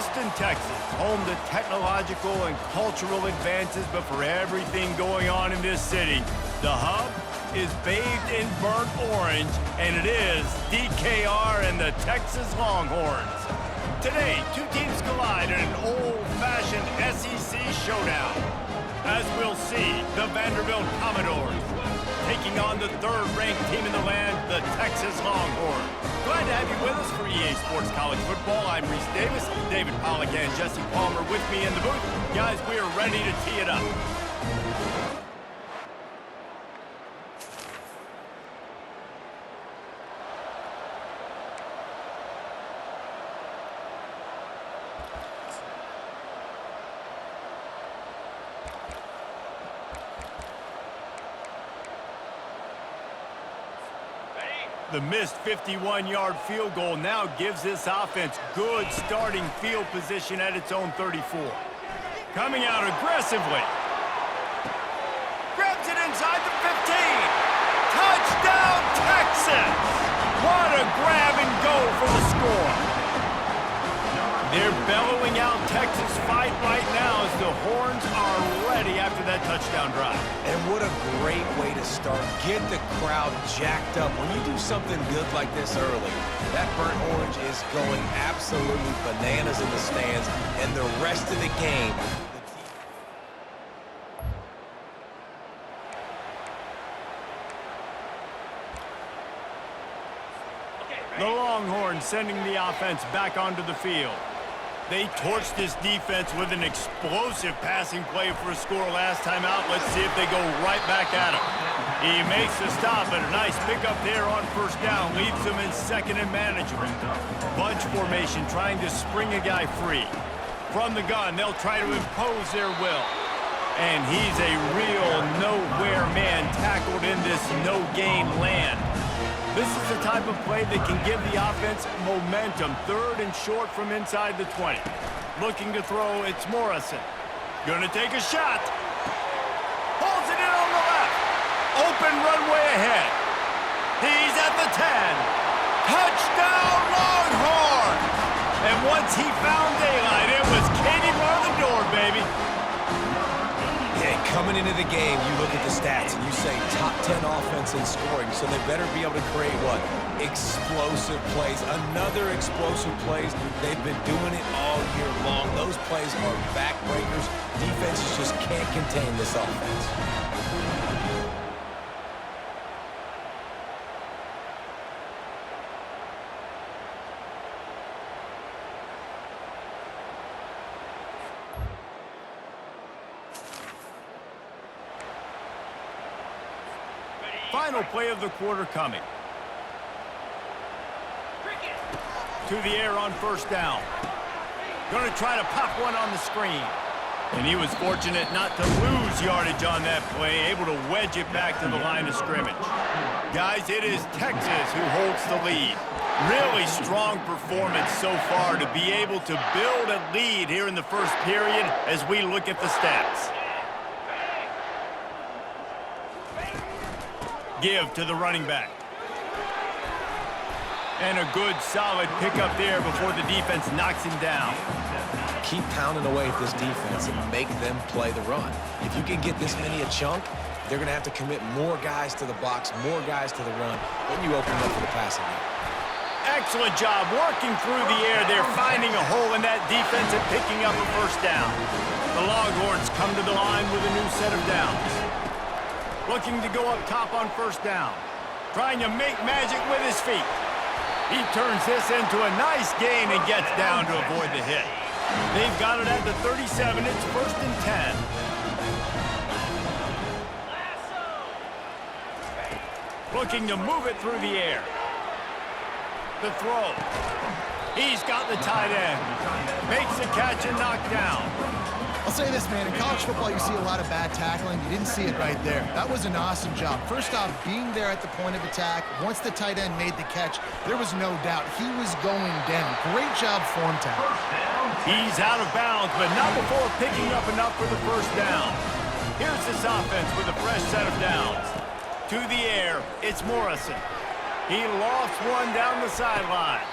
Austin, Texas, home to technological and cultural advances, but for everything going on in this city, the hub is bathed in burnt orange, and it is DKR and the Texas Longhorns. Today, two teams collide in an old-fashioned SEC showdown. As we'll see, the Vanderbilt Commodores taking on the third-ranked team in the land, the Texas Longhorns. Glad to have you with us for EA Sports College Football. I'm Reese Davis, David Pollack and Jesse Palmer with me in the booth. Guys, we are ready to tee it up. The missed 51-yard field goal now gives this offense good starting field position at its own 34. Coming out aggressively. Grabs it inside the 15. Touchdown, Texas! What a grab and go for the score. They're bellowing out Texas fight right now as the Horns are ready after that touchdown drive. And what a great way to start. Get the crowd jacked up. When you do something good like this early, that burnt orange is going absolutely bananas in the stands, and the rest of the game, the Longhorns sending the offense back onto the field. They torched this defense with an explosive passing play for a score last time out. Let's see if they go right back at him. He makes the stop, but a nice pickup there on first down. Leaves them in second and manageable. Bunch formation, trying to spring a guy free. From the gun, they'll try to impose their will. And he's a real nowhere man tackled in this no-gain land. This is the type of play that can give the offense momentum. Third and short from inside the 20. Looking to throw, it's Morrison. Gonna take a shot. Pulls it in on the left. Open runway ahead. He's at the 10. Touchdown, Longhorns! And once he found daylight, it was Katie bar the door, baby. coming into the game, you look at the stats and you say top 10 offense in scoring, so they better be able to create what? Explosive plays. Another explosive plays. They've been doing it all year long. Those plays are backbreakers. Defenses just can't contain this offense. Final play of the quarter coming. To the air on first down. Going to try to pop one on the screen. And he was fortunate not to lose yardage on that play, able to wedge it back to the line of scrimmage. Guys, it is Texas who holds the lead. Really strong performance so far to be able to build a lead here in the first period as we look at the stats. Give to the running back. And a good, solid pickup there before the defense knocks him down. Keep pounding away at this defense and make them play the run. If you can get this many a chunk, they're going to have to commit more guys to the box, more guys to the run. Then you open up for the passing game. Excellent job working through the air there, finding a hole in that defense and picking up a first down. The Longhorns come to the line with a new set of downs. Looking to go up top on first down. Trying to make magic with his feet. He turns this into a nice gain and gets down to avoid the hit. They've got it at the 37. It's first and 10. Looking to move it through the air. The throw. He's got the tight end. Makes the catch and knocked down. I'll say this, man, in college football you see a lot of bad tackling. You didn't see it right there. That was an awesome job. First off, being there at the point of attack, once the tight end made the catch, there was no doubt he was going down. Great job form tackle. He's out of bounds, but not before picking up enough for the first down. Here's this offense with a fresh set of downs. To the air, it's Morrison. He lost one down the sideline.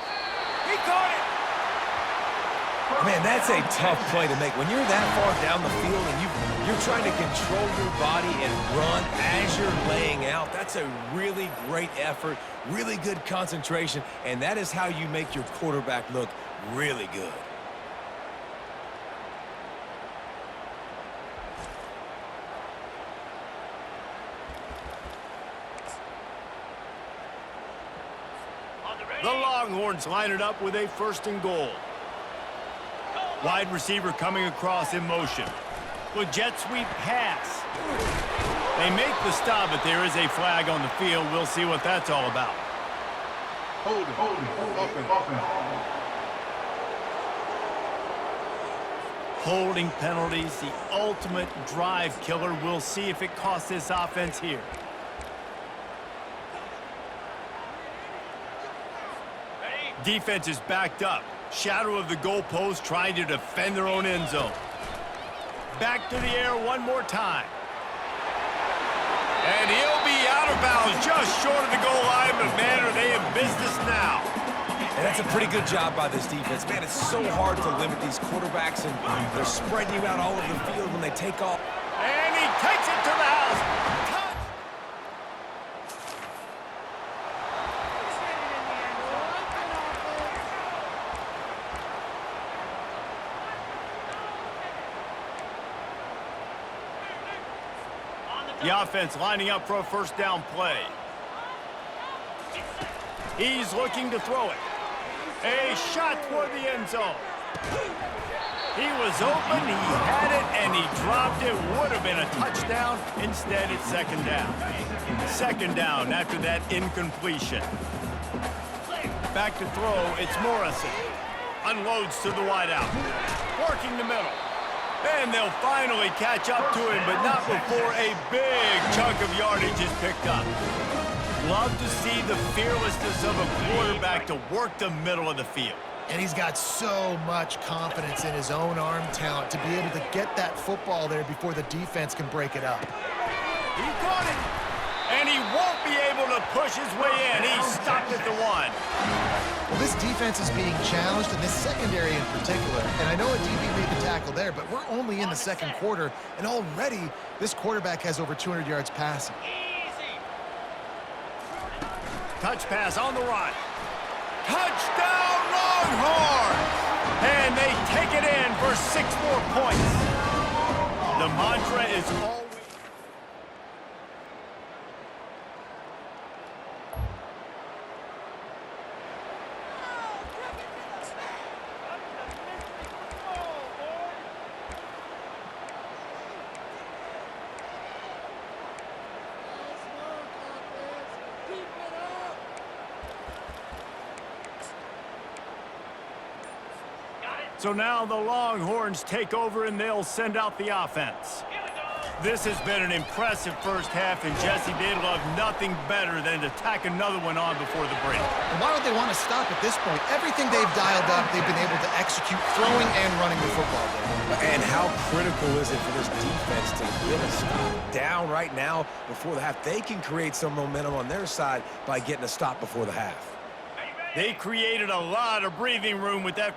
He caught it. Man, that's a tough play to make. When you're that far down the field and you're trying to control your body and run as you're laying out, that's a really great effort, really good concentration, and that is how you make your quarterback look really good. The Longhorns line it up with a 1st and goal. Wide receiver coming across in motion. With jet sweep pass. They make the stop, but there is a flag on the field. We'll see what that's all about. Holding penalties, the ultimate drive killer. We'll see if it costs this offense here. Defense is backed up. Shadow of the goalpost trying to defend their own end zone. Back to the air one more time. And he'll be out of bounds just short of the goal line, but man, are they in business now. And that's a pretty good job by this defense. Man, it's so hard to limit these quarterbacks, and they're spreading you out all over the field when they take off. And he takes it to the house. The offense lining up for a 1st down play. He's looking to throw it. A shot toward the end zone. He was open, he had it, and he dropped it. Would have been a touchdown. Instead, it's 2nd down. 2nd down after that incompletion. Back to throw, it's Morrison. Unloads to the wideout. Working the middle. And they'll finally catch up to him, but not before a big chunk of yardage is picked up. Love to see the fearlessness of a quarterback to work the middle of the field. And he's got so much confidence in his own arm talent to be able to get that football there before the defense can break it up. He caught it. And he won't be able to push his way in. He stopped at the 1. Well, this defense is being challenged, and this secondary in particular. And I know a DB made the tackle there, but we're only in the 2nd quarter, and already this quarterback has over 200 yards passing. Touch pass on the run. Touchdown Longhorns! And they take it in for 6 more points. The mantra is always... So now the Longhorns take over and they'll send out the offense. This has been an impressive 1st half, and Jesse, they'd love nothing better than to tack another one on before the break. And why don't they want to stop at this point? Everything they've dialed up, they've been able to execute throwing and running the football there. And how critical is it for this defense to get a stop down right now before the half? They can create some momentum on their side by getting a stop before the half. They created a lot of breathing room with that.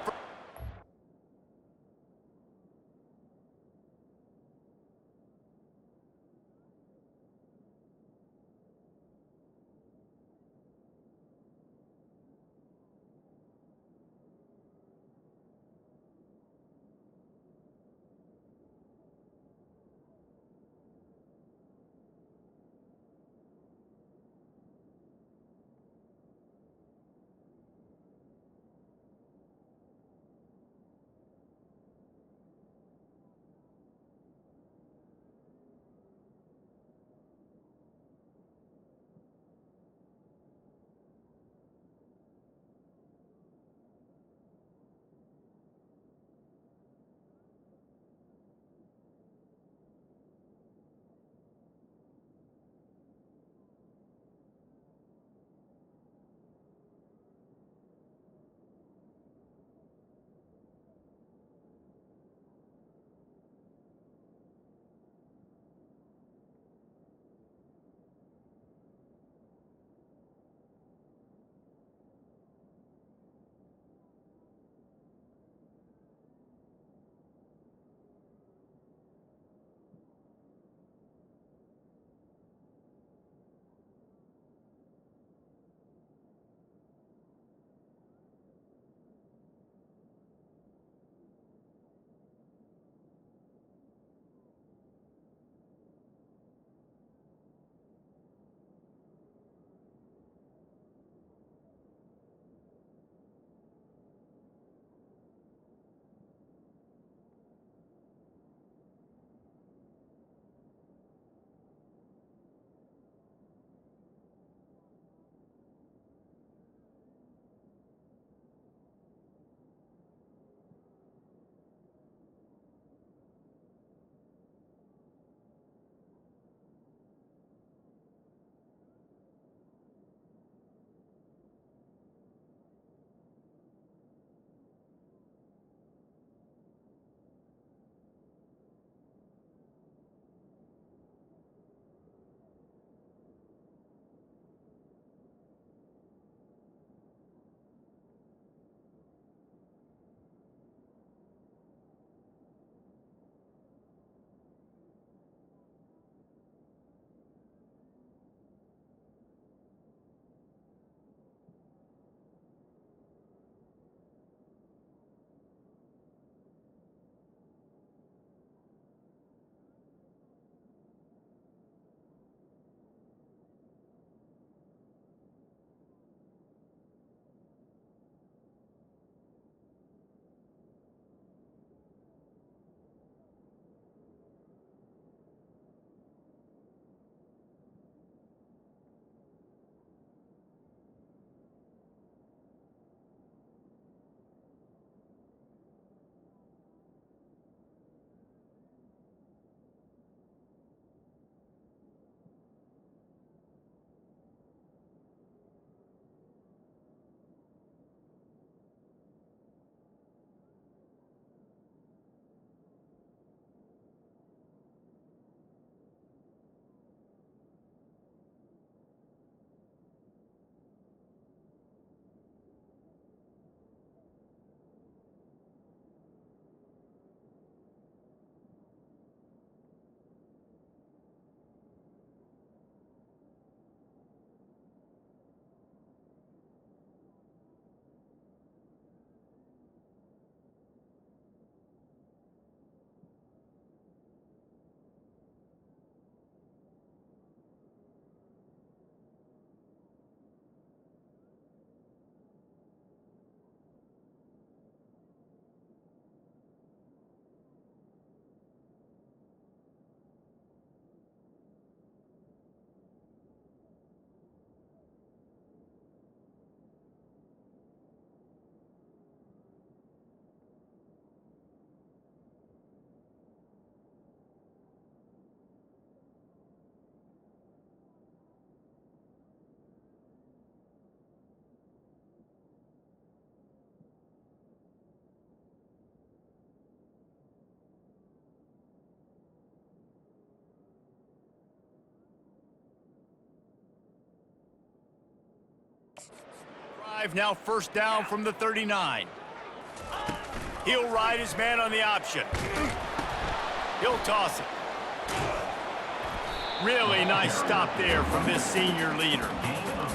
drive, now first down from the 39. He'll ride his man on the option. He'll toss it. Really nice stop there from this senior leader.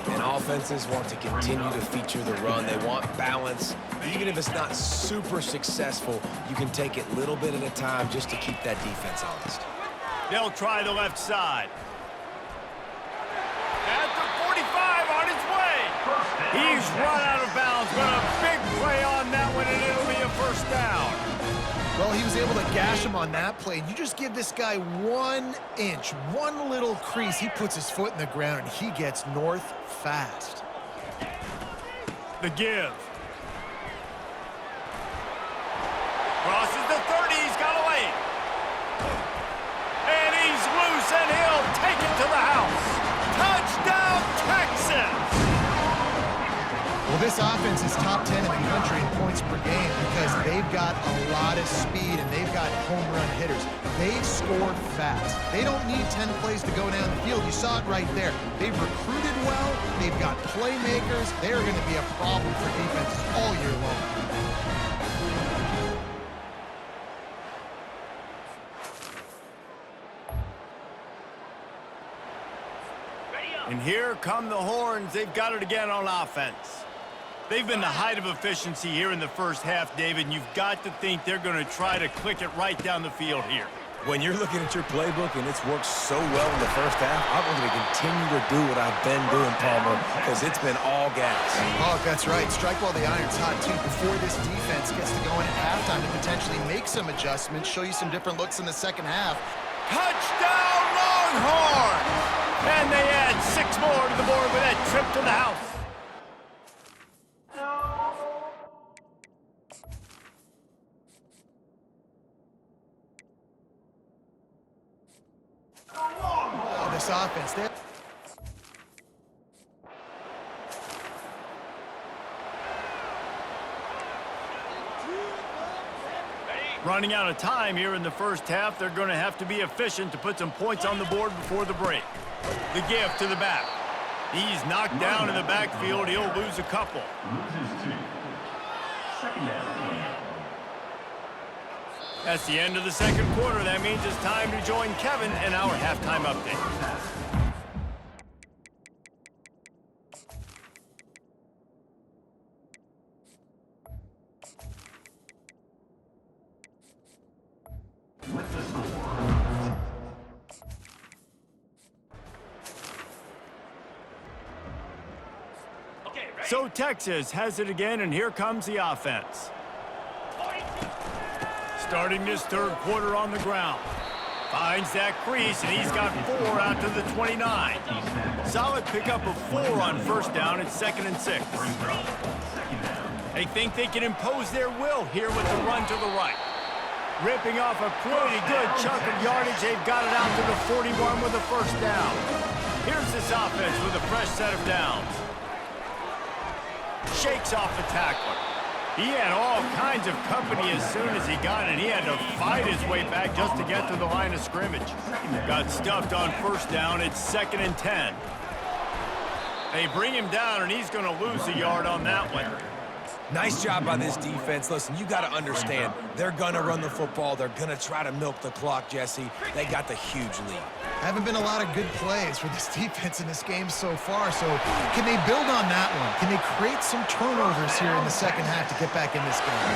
And offenses want to continue to feature the run. They want balance. Even if it's not super successful, you can take it little bit at a time just to keep that defense honest. They'll try the left side. At the 45 on his way. He's run out of bounds, but a big play on that one, and it'll be a first down. Well, he was able to gash him on that play. You just give this guy 1 inch, one little crease. He puts his foot in the ground, and he gets north fast. The give. Crosses the 30. He's got away. And he's loose, and he'll take it to the house. Touchdown, Texas! Well, this offense is top 10 in the country in points per game because they've got a lot of speed and they've got home run hitters. They score fast. They don't need 10 plays to go down the field. You saw it right there. They've recruited well. They've got playmakers. They are going to be a problem for defenses all year long. And here come the Horns. They've got it again on offense. They've been the height of efficiency here in the first half, David, and you've got to think they're going to try to click it right down the field here. When you're looking at your playbook and it's worked so well in the first half, I'm going to continue to do what I've been doing, Palmer, because it's been all gas. Oh, that's right. Strike while the iron's hot, too, before this defense gets to go in at halftime to potentially make some adjustments, show you some different looks in the second half. Touchdown, Longhorns! And they add 6 more to the board with that trip to the house. Oh, this offense, there. Running out of time here in the first half, they're going to have to be efficient to put some points on the board before the break. The give to the back. He's knocked down in the backfield. He'll lose a couple. That's the end of the second quarter. That means it's time to join Kevin in our halftime update. So Texas has it again, and here comes the offense. Starting this third quarter on the ground. Finds that crease, and he's got 4 out to the 29. Solid pickup of 4 on first down. It's 2nd and 6. They think they can impose their will here with the run to the right. Ripping off a pretty good chunk of yardage. They've got it out to the 41 with a first down. Here's this offense with a fresh set of downs. Shakes off the tackler. He had all kinds of company as soon as he got it. He had to fight his way back just to get to the line of scrimmage. Got stuffed on first down. It's 2nd and 10. They bring him down, and he's going to lose a yard on that one. Nice job by this defense. Listen, you got to understand, they're going to run the football. They're going to try to milk the clock, Jesse. They got the huge lead. Haven't been a lot of good plays for this defense in this game so far, so can they build on that one? Can they create some turnovers here in the second half to get back in this game?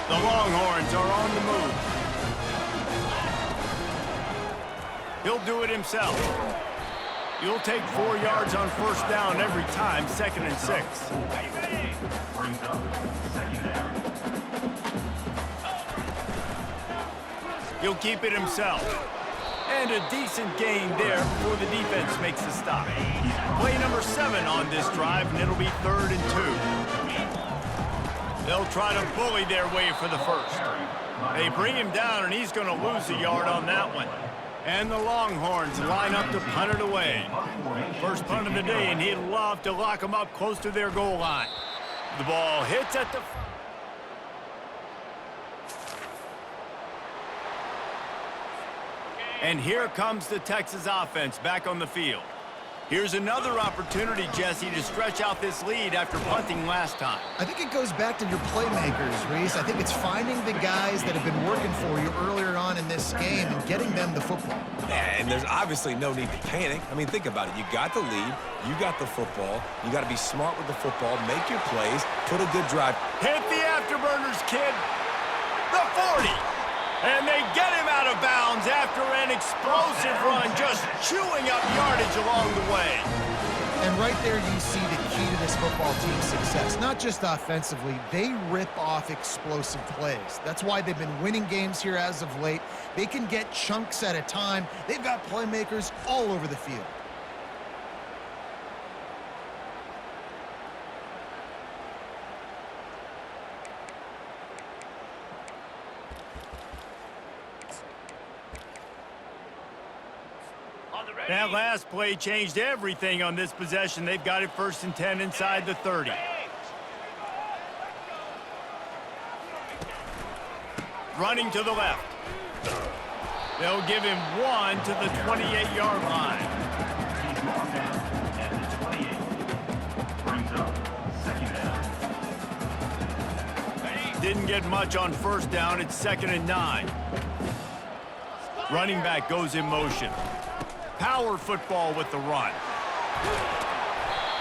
The Longhorns are on the move. He'll do it himself. He'll take 4 yards on first down every time, 2nd and 6. He'll keep it himself. And a decent gain there before the defense makes the stop. Play number 7 on this drive, and it'll be 3rd and 2. They'll try to bully their way for the first. They bring him down, and he's going to lose a yard on that one. And the Longhorns line up to punt it away. First punt of the day, and he'd love to lock them up close to their goal line. The ball hits at the... And here comes the Texas offense back on the field. Here's another opportunity, Jesse, to stretch out this lead after punting last time. I think it goes back to your playmakers, Reese. I think it's finding the guys that have been working for you earlier on in this game and getting them the football. Yeah, and there's obviously no need to panic. I mean, think about it. You got the lead. You got the football. You got to be smart with the football, make your plays, put a good drive. Hit the afterburners, kid. The 40. And they get him out of bounds after an explosive run, just chewing up yardage along the way. And right there you see the key to this football team's success. Not just offensively, they rip off explosive plays. That's why they've been winning games here as of late. They can get chunks at a time. They've got playmakers all over the field. That last play changed everything on this possession. They've got it 1st and 10 inside the 30. Running to the left. They'll give him 1 to the 28-yard line. Didn't get much on 1st down. It's 2nd and 9. Running back goes in motion. Power football with the run.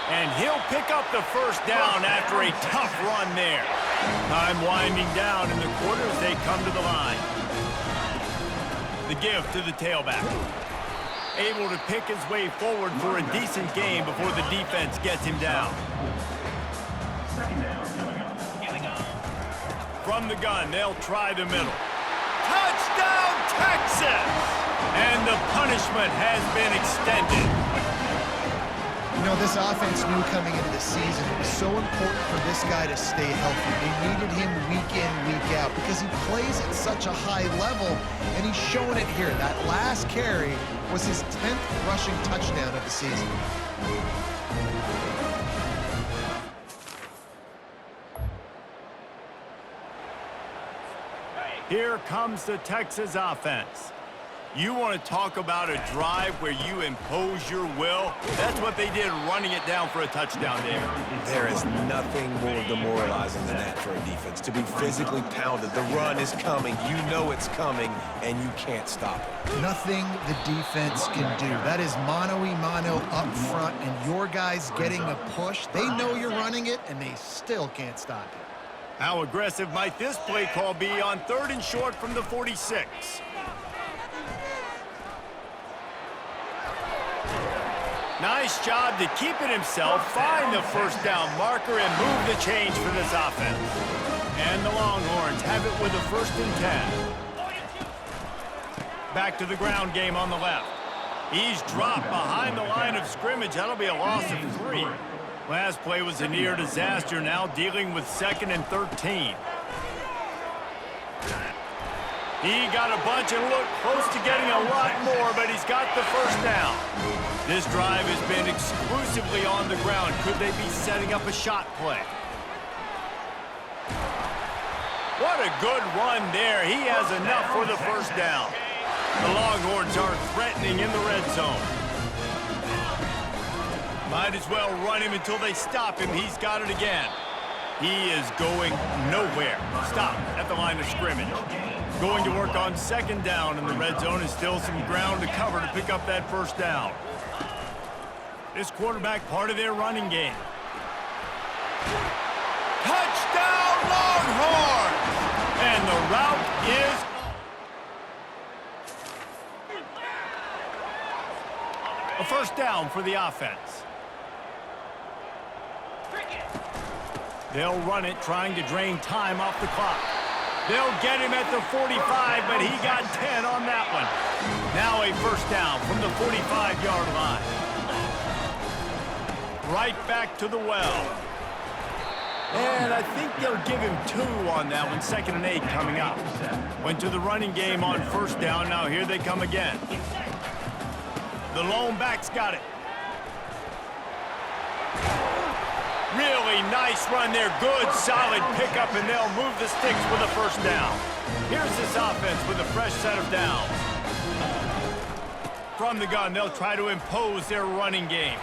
And he'll pick up the 1st down after a tough run there. Time winding down in the quarters. They come to the line. The give to the tailback. Able to pick his way forward for a decent gain before the defense gets him down. From the gun, they'll try the middle. Touchdown, Texas! And the punishment has been extended. You know, this offense knew coming into the season it was so important for this guy to stay healthy. They needed him week in, week out because he plays at such a high level, and he's showing it here. That last carry was his 10th rushing touchdown of the season. Here comes the Texas offense. You want to talk about a drive where you impose your will? That's what they did, running it down for a touchdown there. There is nothing more demoralizing than that for a defense, to be physically pounded. The run is coming. You know it's coming, and you can't stop it. Nothing the defense can do. That is mano-a-mano up front, and your guys getting a push. They know you're running it, and they still can't stop it. How aggressive might this play call be on 3rd and short from the 46? Nice job to keep it himself, find the 1st down marker, and move the change for this offense. And the Longhorns have it with a 1st and 10. Back to the ground game on the left. He's dropped behind the line of scrimmage. That'll be a loss of 3. Last play was a near disaster, now dealing with 2nd and 13. He got a bunch and looked close to getting a lot more, but he's got the 1st down. This drive has been exclusively on the ground. Could they be setting up a shot play? What a good run there. He has enough for the 1st down. The Longhorns are threatening in the red zone. Might as well run him until they stop him. He's got it again. He is going nowhere. Stop at the line of scrimmage. Going to work on 2nd down in the red zone, and still some ground to cover to pick up that 1st down. This quarterback part of their running game. Touchdown, Longhorns! And the route is a 1st down for the offense. They'll run it, trying to drain time off the clock. They'll get him at the 45, but he got 10 on that one. Now a 1st down from the 45-yard line. Right back to the well. And I think they'll give him 2 on that one. 2nd and 8 coming up. Went to the running game on 1st down. Now here they come again. The lone back's got it. Really nice run there. Good, solid pickup, and they'll move the sticks with a 1st down. Here's this offense with a fresh set of downs. From the gun, they'll try to impose their running game.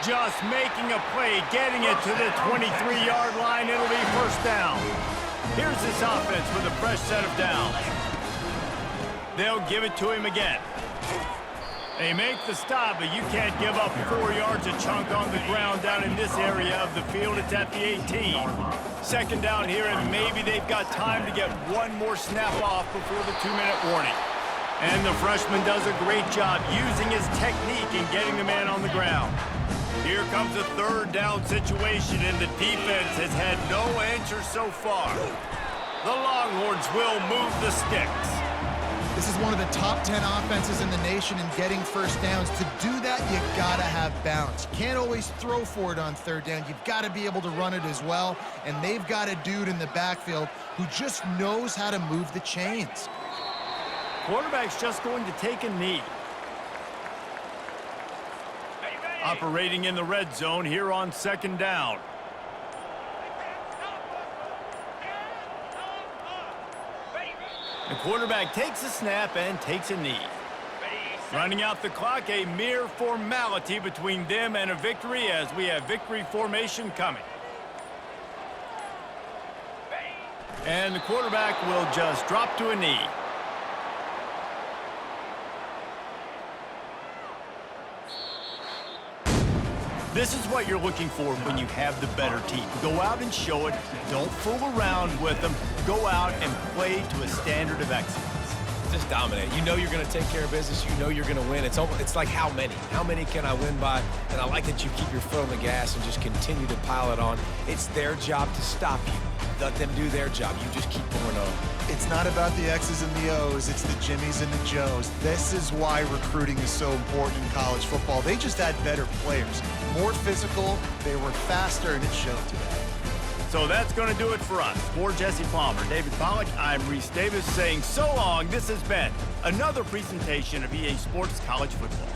Just making a play, getting it to the 23-yard line. It'll be first down. Here's this offense with a fresh set of downs. They'll give it to him again. They make the stop, but you can't give up 4 yards a chunk on the ground down in this area of the field. It's at the 18. Second down here, and maybe they've got time to get one more snap off before the 2-minute warning. And the freshman does a great job using his technique and getting the man on the ground. Here comes a third down situation, and the defense has had no answer so far. The Longhorns will move the sticks. This is one of the top 10 offenses in the nation in getting first downs. To do that, you gotta have balance. You can't always throw for it on third down. You've got to be able to run it as well, and they've got a dude in the backfield who just knows how to move the chains. Quarterback's just going to take a knee. Operating in the red zone here on second down. The quarterback takes a snap and takes a knee. Running out the clock, a mere formality between them and a victory as we have victory formation coming. And the quarterback will just drop to a knee. This is what you're looking for when you have the better team. Go out and show it. Don't fool around with them. Go out and play to a standard of excellence. Just dominate. You know you're going to take care of business. You know you're going to win. It's like how many? How many can I win by? And I like that you keep your foot on the gas and just continue to pile it on. It's their job to stop you. Let them do their job. You just keep going on. It's not about the X's and the O's. It's the Jimmies and the Joes. This is why recruiting is so important in college football. They just had better players. More physical, they were faster, and it showed today. So that's going to do it for us. For Jesse Palmer, David Pollack, I'm Reese Davis saying so long. This has been another presentation of EA Sports College Football.